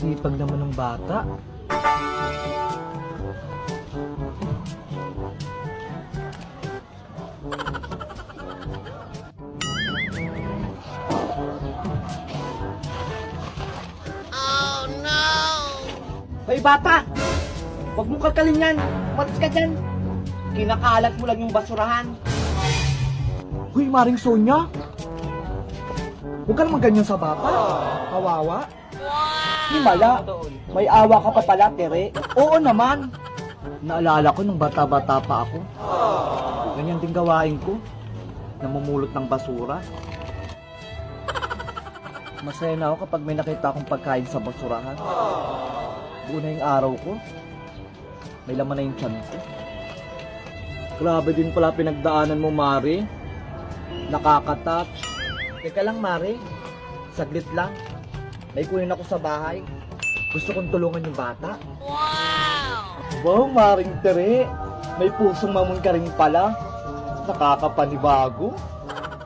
Sipag naman ng bata. Hoy bata! Huwag mong kalkalin yan! Umalis ka dyan! Kinakalat mo lang yung basurahan. Huy, Maring Sonya! Huwag ka naman ganyan sa bata. Kawawa. Himala! May awa ka pa pala, Tere. Oo naman. Naalala ko nung bata-bata pa ako. Ganyan din gawain ko. Namumulot ng basura. Masaya na ako kapag may nakita akong pagkain sa basurahan. Buo na yung araw ko. May laman na yung tiyan ko. Grabe din pala pinagdaanan mo, Mari. Nakaka-touch. Teka lang, Mari. Saglit lang. May kunin ako sa bahay. Gusto kong tulungan yung bata. Wow, Maring Tere. May pusong mamon ka rin pala. Nakakapanibago.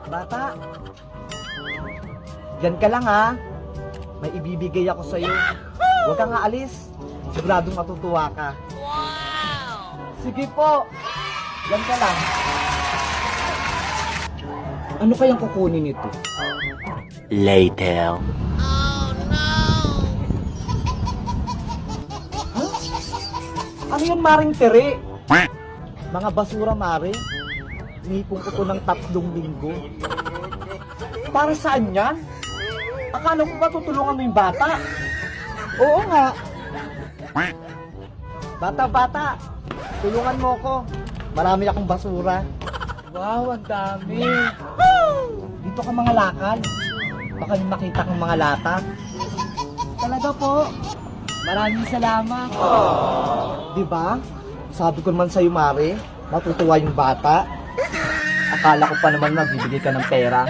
Bata. Diyan ka lang ha. May ibibigay ako sa'yo. Huwag kang aalis. Siguradong matutuwa ka. Sige po. Diyan ka lang. Ano kayang kukunin nito? Later. Ano yan, Maring Tere? Mga basura, Mari. Inipon ko to ng 3 linggo. Para saan yan? Akala ko ba tutulungan mo yung bata? Oo nga. Bata, tulungan mo ko. Marami akong basura. Wow, ang dami. Dito ka mga lakad. Baka yung makita kong mga lata. Talaga po. Maraming salamat. Diba? Sabi ko naman sa'yo, Mari, matutuwa yung bata. Akala ko pa naman na bibigay ka ng pera.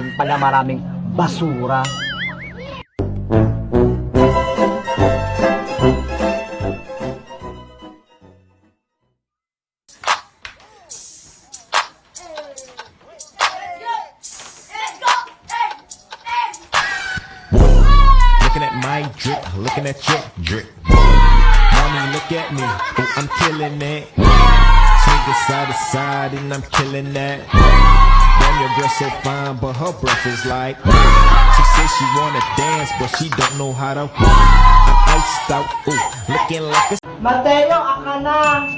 Yung pala maraming basura. Looking at my drip, looking at your drip. Mommy, look at me, oh, I'm killing it. Swing it side to side and I'm killing that. Damn, your girl so fine, but her breath is like. She says she wanna dance, but she don't know how to. I'm iced out, ooh, looking like a. Mateo, aka na!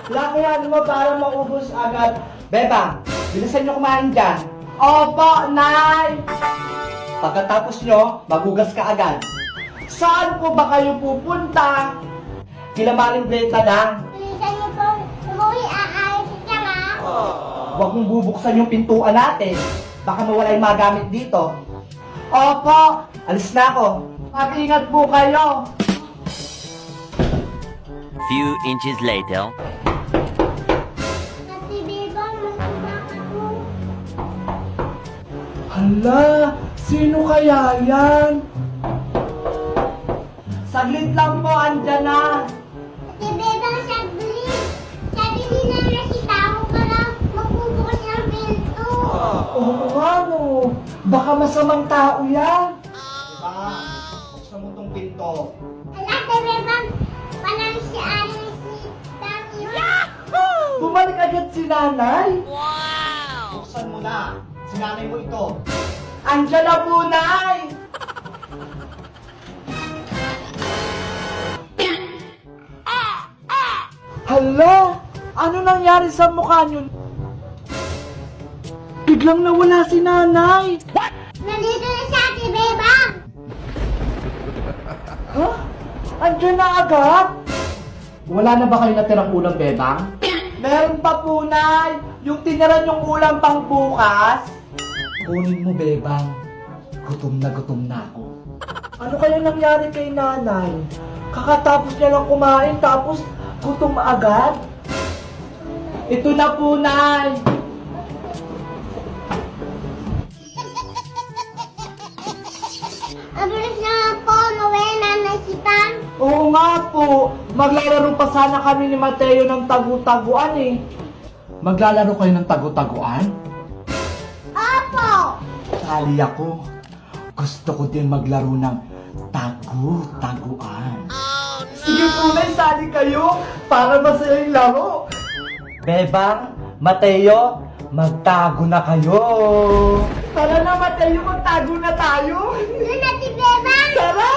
Lakihan mo para maubos agad. Bebang, bilisan nyo kumain dyan. Opo, Nay! Pagkatapos nyo, magugas ka agad. Saan po ba kayo pupunta? Kila Maring Bleta lang. Bilisan niyo po, umuwi aalis ka na. Huwag mong bubuksan yung pintuan natin. Baka mawala yung mga gamit dito. Opo, alis na ako. Mag-ingat po kayo. Few inches later. Ate Beba, magkubak ako. Hala, sino kaya yan? Saglit lang po, andyan na. Ate Beba, saglit. Sabi ni Nana si Tao para magbubukas ng pinto. Oo nga no, baka masamang tao yan. Diba? Buksan mo tong pinto. Ala, Ate Beba, parang si Ana si Tao. Bumalik agad si nanay. Buksan mo na. Sinanay mo ito. Andyan na po, Nay! Hala, ano nangyari sa mukha niyo? Biglang nawala si nanay. Nandito na si Ate Beba. Ha? Andiyan na agad? Wala na ba kayo natirang ulam, Bebang? Meron pa po, Nay! Yung tiniran yung ulam pang bukas. Kunin mo, Bebang. Gutom na ako. Ano kaya nangyari kay nanay? Kakatapos niya lang kumain, tapos gutom agad? Ito na po, Nay! Abilis na po, Noel, Nana si Pam. Oo nga po. Maglalaro pa sana kami ni Mateo ng tagu-taguan eh. Maglalaro kayo ng tagu-taguan? Opo. Tali ako. Gusto ko din maglaro ng taguan. Sige po, Nay, sali kayo para masaya yung laro. Bebang, Mateo, magtago na kayo. Tara na, Mateo, magtago na tayo. Doon na si Bebang! Tara!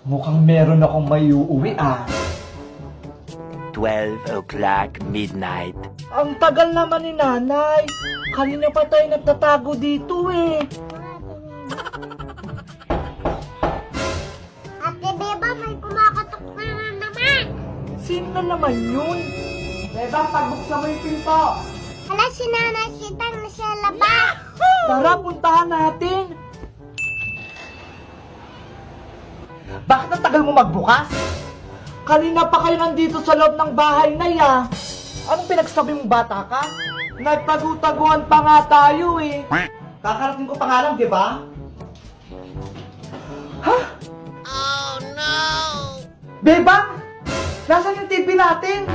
Mukhang meron akong may uuwi ah. 12 o'clock midnight. Ang tagal naman ni nanay. Kanina pa tayo nagtatago dito eh. Ate Bebang, may kumakatok na naman. Sino na naman yun? Bebang, pagbuksan mo yung pinto. Hala, si Nanay Sitang na sa labas. Tara, puntahan natin. Bakit ang tagal mo magbukas? Kanina pa kayo nandito sa loob ng bahay na ya. Anong pinagsabi mong bata ka? Nagtagutaguan pa nga tayo eh. Kakarating ko pa nga lang, di ba? Ha? Oh no! Bebang! Nasaan yung TV natin?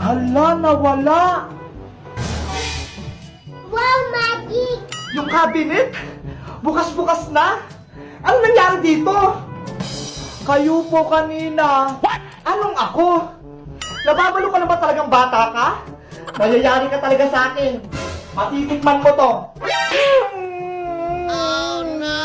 Hala, nawala! Wow, magic! Yung cabinet? Bukas-bukas na? Ano nangyari dito? Kayo po kanina. Anong ako? Nababalo ka na ba talagang bata ka? Mayayari ka talaga sa akin. Matitikman mo to. Oh no!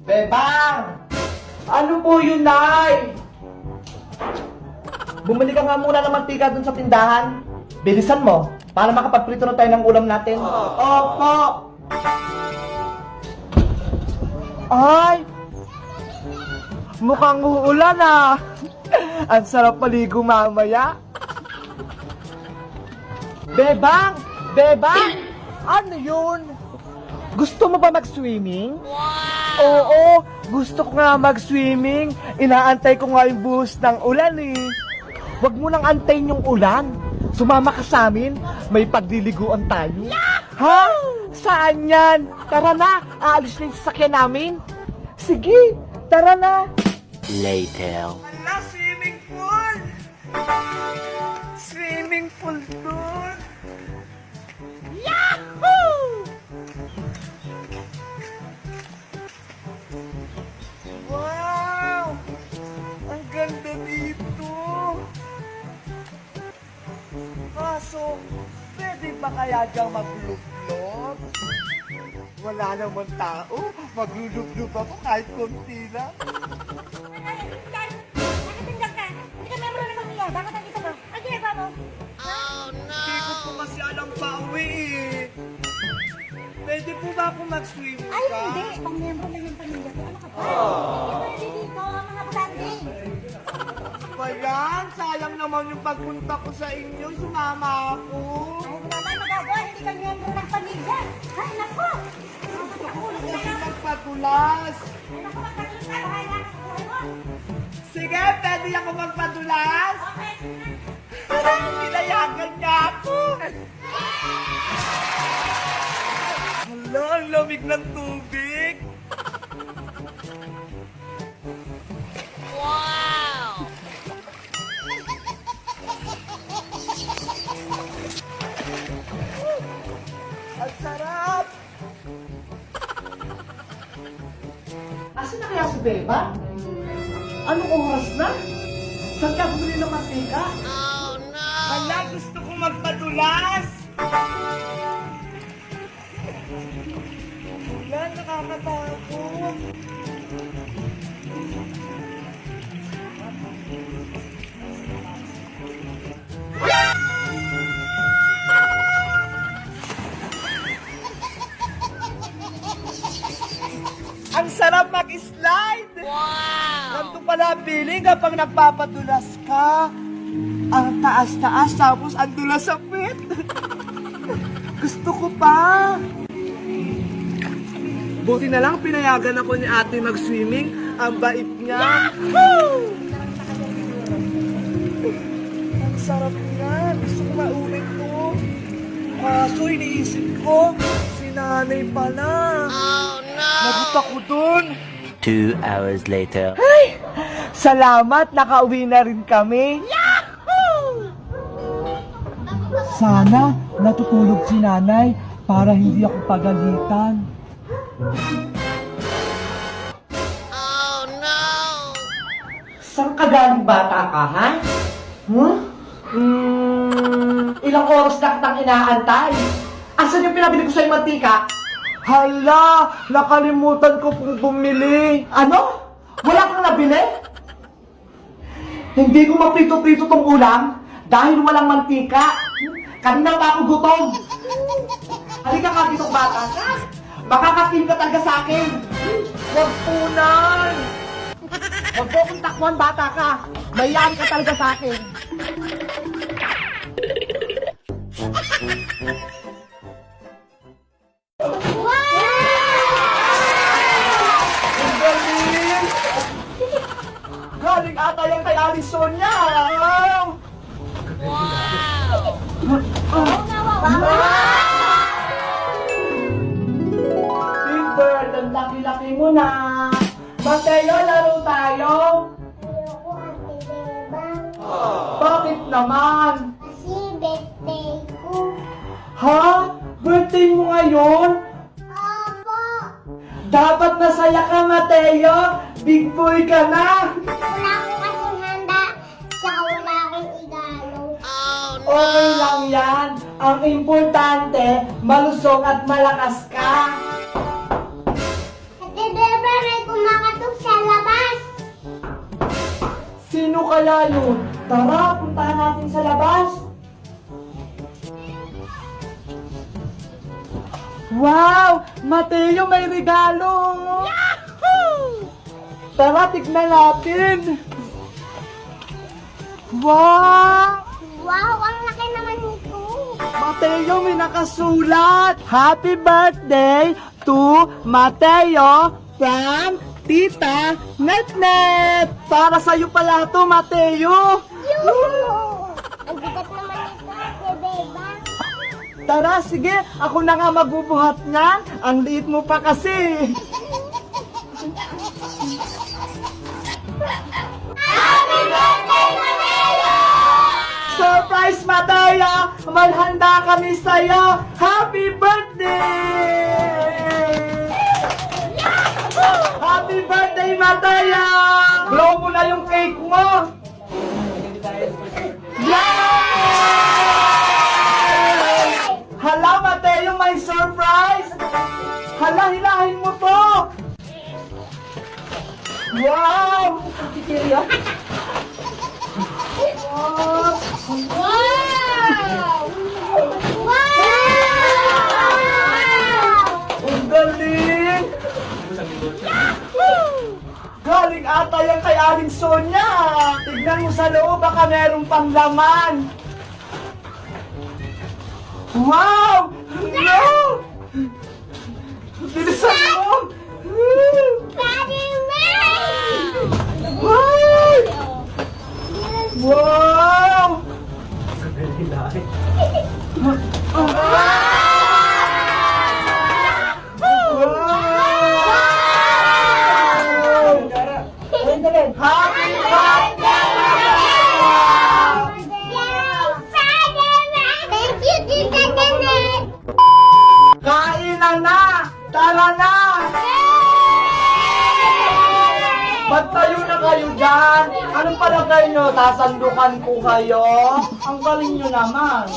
Bebang! Ano po yun, Nay? Bumili ka nga muna ng mantika dun sa tindahan. Bilisan mo, para makapagprito na tayo ng ulam natin. Opo! Ay! Mukhang uulan ah! Ang sarap paligo mamaya. Bebang! Bebang! Ano yun? Gusto mo ba mag-swimming? Oo, gusto ko nga mag-swimming. Inaantay ko nga yung buhos ng ulan eh. Huwag mo nang antayin yung ulan. Sumama ka sa amin, may pagliliguan tayo. Ha? Saan yan? Tara na, aalis na yung sasakyan namin. Sige, tara na. Later. Ala, swimming pool! Swimming pool doon! Yahoo! Wow! Ang ganda dito! Kaso, pwede ba kaya diyang maglublob? Wala naman tao. Maglulublob ako kahit konti lang. Hindi ko po kasi alam pa uwi eh. Pwede po ba ako mag-swim ka? Ay, hindi. Pang-membro na yung pamilya ko. Ano ka pa? Hindi pwede dito, mga banding. Ba yan? Sayang naman yung pagpunta ko sa inyo. Sumama ako. Ay, wala tayong magagawa. Hindi ka membro ng pamilya. Ay, naku! Kasi magpadulas. Ay, naku, magkatuloy ka. Bahala ka sa buhay mo. Sige, pwede ako magpadulas. Okay. Pinayagan niya ako. Hala, ang lamig ng tubig. Ang sarap! Asan na kaya si Beba? Anong oras na? Saan ka bumili ng mantika? Oh no! Hala, gusto ko magpadulas! Wala, nakakatakot. Ang sarap mag-slide! Wow! Ganito pala ang feeling kapag nagpapadulas ka. Ang taas-taas tapos ang dulas sa pit. Gusto ko pa. Buti na lang pinayagan ako ni ate mag-swimming. Ang bait niya. Yahoo! Ang sarap nga. Gusto ko maumin to. Kaso iniisip ko, si nanay pala. Oh no! Nagot ako dun. 2 hours later. Salamat, nakauwi na rin kami. Sana natutulog si nanay para hindi ako pagalitan. Saan ka galing bata ka, ha? Ilang oras na kitang inaantay. Asan yung pinabili ko sa'yo mantika? Hala, nakalimutan ko pong bumili. Ano? Wala kang nabili? Hindi ko maprito-prito tong ulam dahil walang mantika. Kanina pa ako gutom. Halika ka dito, bata. Baka kakin ka talaga sa akin. Huwag punan. Huwag po kong takbuhan, bata ka. Mayaan ka talaga sa akin. Ang galing! Galing ata yung kay Aling Sonia. Big Bird, ang laki-laki mo na. Mateo, laro tayo. Ayoko, Ate Beba. Bakit naman? Kasi birthday ko. Ha? Birthday mo ngayon? Opo. Dapat masaya ka, Mateo. Big boy ka na. Wala ko kasing handa. Saka wala akong igalo. Okay lang yan. Ang importante, malusog at malakas ka. Ate Beba, may kumakatok sa labas. Sino kaya yun? Tara, puntahan natin sa labas. Wow! Mateo, may regalo! Yahoo! Tara, tignan natin. Wow! Wow, ang laki naman nito. Mateo, may nakasulat. Happy birthday to Mateo from Tita Netnet. Para sa'yo pala to, Mateo. Yuhu! Ang bigat naman nito, Ate Beba. Tara, sige. Ako na nga magbubuhat niyan. Ang liit mo pa kasi. Happy birthday, Mateo! Surprise, Mateo! May handa kami sa'yo. Happy birthday! Happy birthday, Mateo! Blow mo na yung cake mo! Yay! Hala, Mateo, may surprise! Hala, hilahin mo to! Wow! Wow! Wow! Ang galing! Galing ata yan kay Aling Sonia. Tignan mo sa loob, baka meron pang laman. Wow! No! Bilisan mo! Spider-Man! Wow! Wow! Wow! Happy birthday! Spider-Man! Thank you, Tita Janet! Kainan na! Tara na! Ba't tayo na kayo dyan? Anong palagay nyo? Sasandukan ko kayo? Ang galing nyo naman.